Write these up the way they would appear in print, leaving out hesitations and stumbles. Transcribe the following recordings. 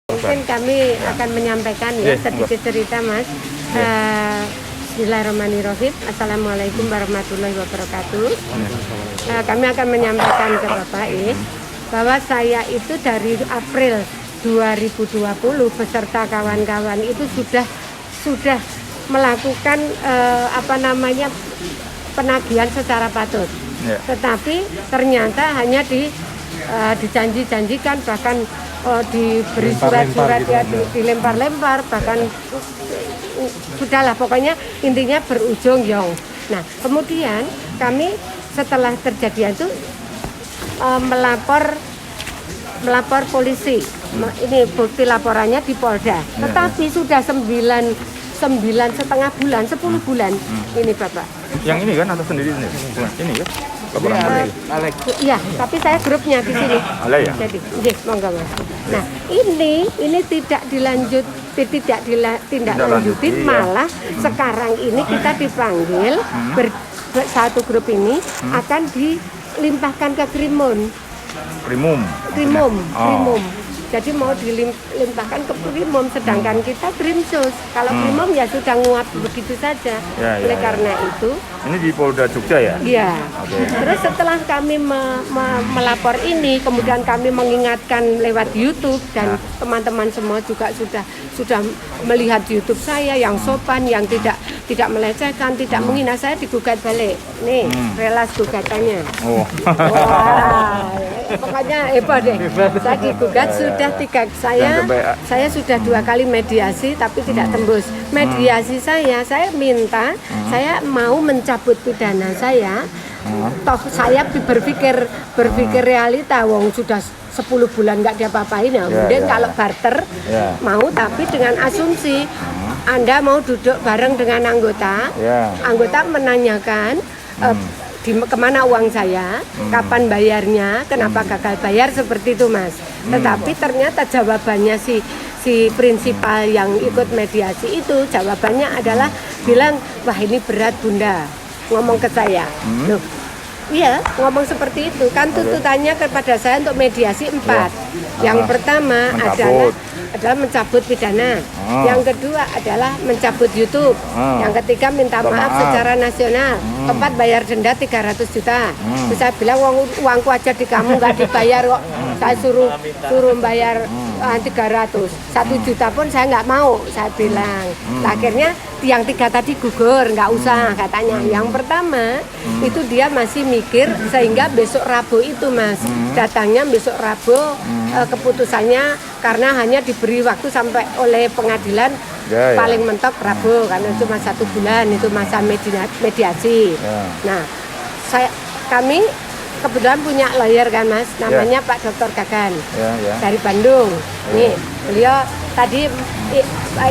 Mungkin kami akan menyampaikan ya sedikit cerita, Mas. Bismillahirrahmanirrahim. Assalamualaikum warahmatullahi wabarakatuh. Kami akan menyampaikan ke Bapak bahwa saya itu dari April 2020 beserta kawan-kawan itu sudah melakukan penagihan secara patut. Tetapi ternyata hanya dijanji-janjikan, bahkan diberi surat-surat ya, dilempar-lempar, bahkan sudahlah pokoknya intinya berujung yong. Nah kemudian kami setelah terjadian itu melapor polisi. Ini bukti laporannya di Polda. Tetapi sudah 9,5 bulan, 10 bulan ini Bapak. Yang ini kan atau sendiri? Ini ya? Iya, tapi saya grupnya di sini. Ya? Jadi, monggo Mas. Nah, ini tidak ditindaklanjutin, malah sekarang ini kita dipanggil satu grup ini akan dilimpahkan ke Krimum. Jadi mau dilimpahkan ke Krimum, sedangkan kita Krimsus. Kalau Krimum ya sudah nguap begitu saja. Oleh karena itu. Ini di Polda Jogja ya? Iya. Okay. Terus setelah kami melapor ini, kemudian kami mengingatkan lewat YouTube dan teman-teman semua juga sudah melihat YouTube saya yang sopan, yang tidak melecehkan, tidak menghina, saya digugat balik. Nih, relas gugatannya. Wah, pokoknya hebat deh. Saya digugat sudah 3, saya sudah 2 kali mediasi tapi tidak tembus. Mediasi saya minta, saya mau mencabut pidana saya. Toh saya berpikir realita, wong sudah 10 bulan nggak diapa-apain ya. Kemudian kalau barter mau, tapi dengan asumsi Anda mau duduk bareng dengan anggota menanyakan kemana uang saya, kapan bayarnya, kenapa gagal bayar, seperti itu Mas. Tetapi ternyata jawabannya si prinsipal yang ikut mediasi itu, jawabannya adalah bilang, wah ini berat Bunda, ngomong ke saya. Loh, iya, ngomong seperti itu. Kan tuntutannya kepada saya untuk mediasi 4. Yang pertama adalah mencabut pidana. Yang kedua adalah mencabut YouTube. Yang ketiga minta maaf secara nasional. Keempat bayar denda 300 juta. Terus saya bilang uangku aja di kamu nggak dibayar kok. Saya suruh bayar 300. 1 juta pun saya nggak mau, saya bilang. Akhirnya yang 3 tadi gugur, nggak usah katanya. Yang pertama itu dia masih mikir, sehingga besok Rabu itu Mas, datangnya besok Rabu, keputusannya karena hanya diberi waktu sampai oleh pengadilan paling mentok Rabu, karena itu cuma 1 bulan, itu masa mediasi. Nah, kami kebetulan punya lawyer kan Mas, namanya Pak Dr. Gagan dari Bandung. Nih, beliau tadi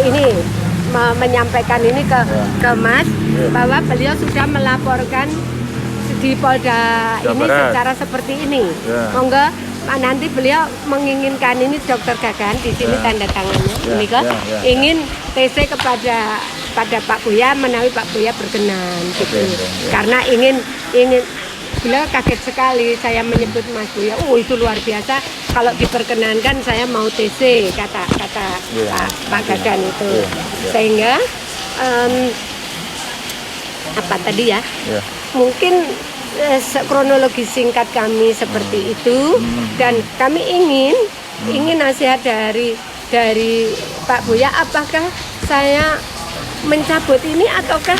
ini menyampaikan ini ke Mas bahwa beliau sudah melaporkan di Polda ini secara seperti ini. Monggo nanti beliau menginginkan ini Dr. Gagan di sini tanda tangannya. Ini kok ingin TC kepada Pak Buya, menawi Pak Buya berkenan gitu. Karena ingin beliau kaget sekali saya menyebut Mas Buya. Itu luar biasa, kalau diperkenankan saya mau TC, kata Pak Gagan itu. Sehingga mungkin kronologi singkat kami seperti itu, dan kami ingin nasihat dari Pak Buya, apakah saya mencabut ini ataukah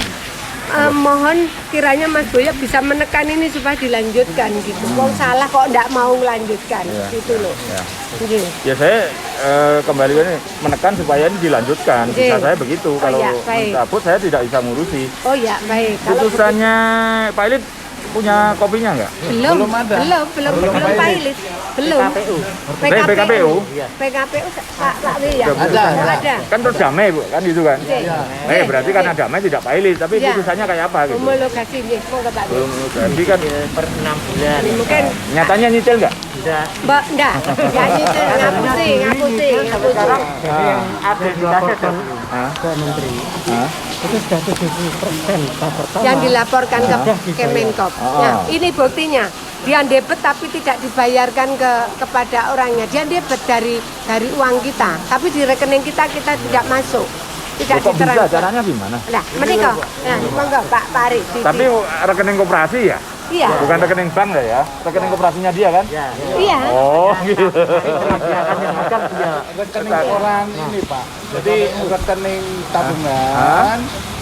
mohon kiranya Mas Buya bisa menekan ini supaya dilanjutkan gitu. Wong salah kok enggak mau melanjutkan gitu loh. Ya saya kembali ini menekan supaya ini dilanjutkan. Bisa saya begitu. Kalau mencabut saya tidak bisa ngurusi. Oh ya, baik. Putusannya Pak Ilit punya kopinya nggak? Belum pilot. Belum. PKPU. PKPU Pak Wi ya. Ada. Kan terus damai Bu, kan gitu kan? Berarti karena damai tidak pilot, tapi putusannya kayak apa gitu? Homologasi nggih, monggo Pak. Homologasi kan per 6 bulan. Mungkin nyatanya nyicil nggak? Mbak, enggak. Ya nyicil, ngapusi. Sekarang akreditasi ke menteri. Itu sudah 70% yang dilaporkan ke Kemenkop. Nah, ini buktinya. dia debit tapi tidak dibayarkan kepada orangnya. Dia debit dari uang kita, tapi di rekening kita tidak masuk. Tidak Kok bisa ditransfer. caranya gimana? Nah, menikah. Nah, monggo Pak Ari. Tapi rekening koperasi ya? iya. Bukan rekening bank ya? Rekening koperasinya dia kan? Ya, Iya. Oh, gitu. dia kan yang macam dia. Rekening orang ini Pak. Jadi rekening tabungan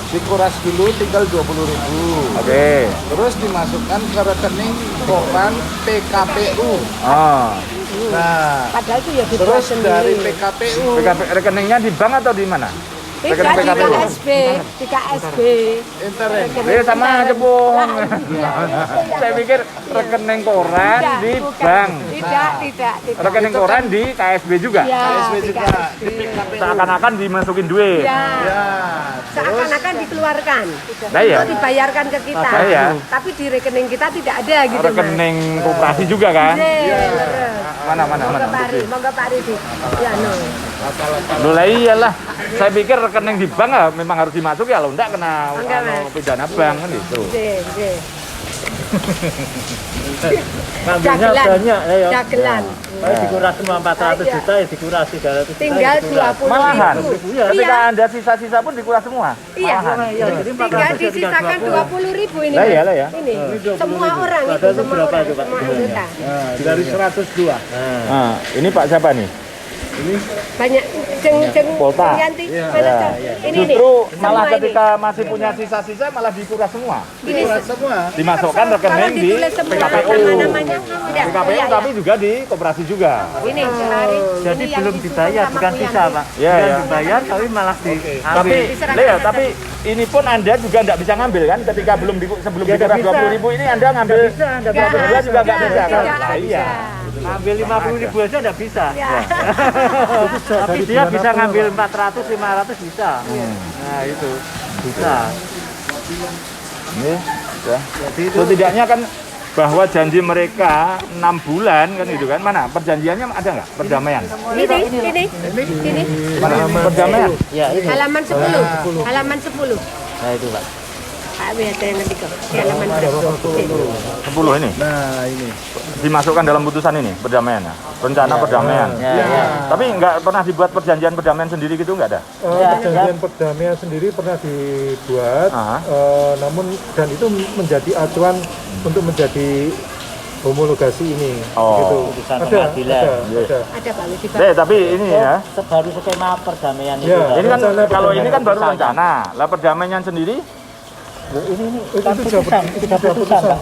dikuras dulu tinggal 20.000. Oke. Terus dimasukkan ke rekening koran PKPU. Oh. Nah, Padahal itu ya terus dibuat dari sendiri. PKPU Rekeningnya di bank atau di mana? Tidak, Rekening di PKPU. KSB, di KSB. internet. Iya sama aja bohong. Saya pikir rekening koran Tidak, di bukan. bank. Tidak. Rekening koran di KSB juga. Ya, KSB di juga. KSB. Seakan-akan dimasukin duit. Ya. Ya, Seakan-akan dikeluarkan Nah, iya. untuk dibayarkan ke kita, Nah, iya. tapi di rekening kita tidak ada gitu Mas. Rekening koperasi juga kan? Iya, Mana. Monggo Pak Ari, monggo Pak Ari di. Ya no. Loh lah iyalah. Saya pikir rekening di bank ya memang harus dimasuk ya, lo enggak kena Enggak, Mas. pidana bank kan gitu. Nggih. Ngambilnya Dagelan. banyak ya. Dagelan. Kalau dikuras semua 400 Iya. juta ya dikuras 300 juta. Tinggal ya dikuras. 20.000. Malahan, Iya. ketika Anda sisa-sisa pun dikuras semua. Iya. Iya, jadi Tinggal disisakan 20.000 ini. Lah Mas. iya, lah ya. Ini semua orang itu, Padahal itu semua berapa orang, itu, Pak? semua anggota. nah, dari 102. Nah, ini Pak siapa nih? Banyak jeng Polta. Yanti, Ya, ini nih. Justru malah Semua ini. ketika masih punya sisa-sisa malah dikuras semua. Ini Dikuras semua. Dimasukkan kalau rekening di ditulis semua PKPU. nama-namanya tidak. PKPU Iya, tapi juga di koperasi juga. Ini Hari. Jadi Ini yang belum disusun dibayar, sama bukan Bu sisa, Yanti. Pak. Iya, Bukan ya. dibayar tapi malah diambil. Tapi, Diserahkan Leo, atas. tapi ini pun Anda juga nggak bisa ngambil kan? Ketika sebelum Ya, dikuras nggak bisa. 20.000 ini Anda ngambil Nggak bisa, nggak bisa. berdua juga nggak bisa kan? Tidak Nah, iya. Ngambil 50.000 aja nggak bisa. Ya. Tapi dia bisa ngambil 400, 500 bisa. Nah itu bisa. Ini ya. Setidaknya kan bahwa janji mereka 6 bulan kan itu kan, mana perjanjiannya ada nggak perdamaian? Ini. Mana perdamaian? Ya ini. Halaman 10. Halaman 10. Nah itu Pak. Pak Wiata yang ketiga. Di halaman 10. 10 ini Nah, ini. dimasukkan dalam putusan ini perdamaiannya, rencana perdamaian. Ya. Tapi nggak pernah dibuat perjanjian perdamaian sendiri gitu nggak ada? Perjanjian perdamaian sendiri pernah dibuat, Aha. namun dan itu menjadi acuan untuk menjadi homologasi ini. Oh. Gitu. Putusan Ada, pengadilan. ada. Ada Pak Wi디. Tapi ini ya, Baru skema perdamaian itu. Ya. Pak. ini kan Rencana kalau ini kan baru perdamaian. rencana, lah perdamaiannya sendiri Itu Kan sudah putusan, sudah putusan Pak.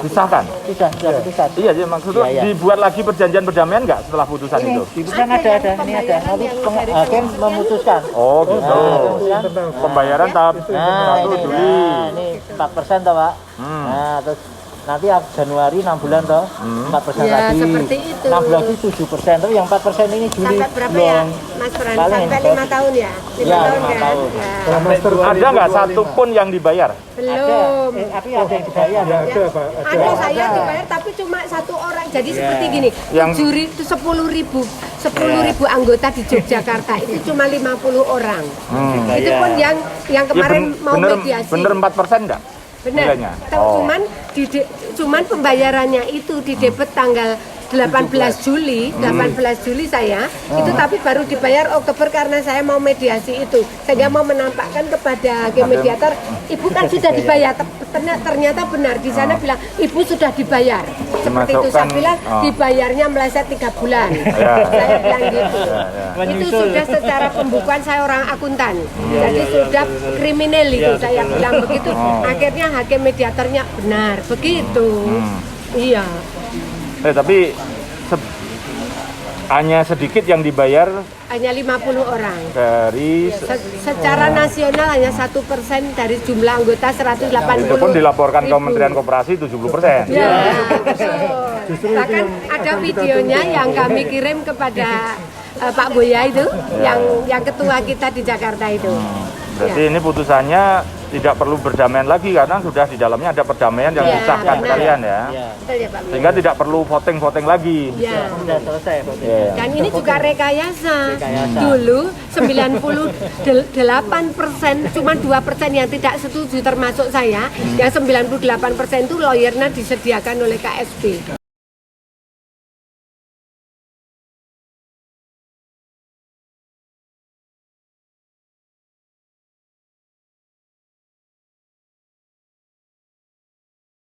disahkan. Sudah putusan. Iya, jadi maksudnya Iya, iya. dibuat lagi perjanjian perdamaian nggak setelah putusan itu? Di putusan ada, ini ada. Nanti hakim memutuskan. Oh gitu. Kemudian, Pembayaran tahap Nah, 1 ini, Juli. nah, ini 4% toh Pak. Nah, terus nanti Januari 6 bulan toh, 4% Ya, lagi. seperti itu. 6 bulan lagi 7%, tapi yang 4% ini Juli Sampai berapa ya, belum. Mas Fran? Paling Sampai yang 5 tahun ya? 5 Ya, tahun 5 kan? tahun. Ya. Kalau master Ada nggak satu pun yang dibayar? Belum. Tapi ada yang dibayar. ya ada Pak, ada. Ada saya dibayar tapi cuma satu orang. Jadi seperti gini, Yang- 10.000 anggota di Yogyakarta itu cuma 50 orang. Itu pun yang Ya, kemarin mau mediasi. bener 4% nggak? Benar. nilainya? Cuman pembayarannya itu di debit tanggal 18 Juli, 18 Juli saya itu tapi baru dibayar Oktober karena saya mau mediasi itu. Saya mau menampakkan kepada hakim mediator, ibu kan sudah dibayar. Ternyata benar di sana bilang ibu sudah dibayar. Seperti itu saya Dimasukkan, bilang oh. dibayarnya meleset 3 bulan. Ya. Saya bilang gitu. Itu Menyusul. sudah secara pembukuan saya orang akuntan. Jadi sudah kriminal itu saya bilang begitu. Akhirnya hakim mediatornya benar begitu. Iya. Tapi hanya sedikit yang dibayar Hanya 50 orang. dari Secara nasional hanya 1% dari jumlah anggota 180. itu pun dilaporkan ke Kementerian Koperasi 70%. Ya, betul. Bahkan ada videonya yang kami kirim kepada Pak Boya itu, yang ketua kita di Jakarta itu. Berarti ini putusannya tidak perlu berdamaian lagi karena sudah di dalamnya ada perdamaian yang Ya, disahkan benar. sekalian ya. Ya, Betul ya Pak. Sehingga tidak perlu voting lagi. Ya. sudah selesai voting. Iya. Dan ini juga rekayasa. Rekayasa. Dulu 98%, cuma 2% yang tidak setuju termasuk saya. Yang 98% itu lawyernya disediakan oleh KSP.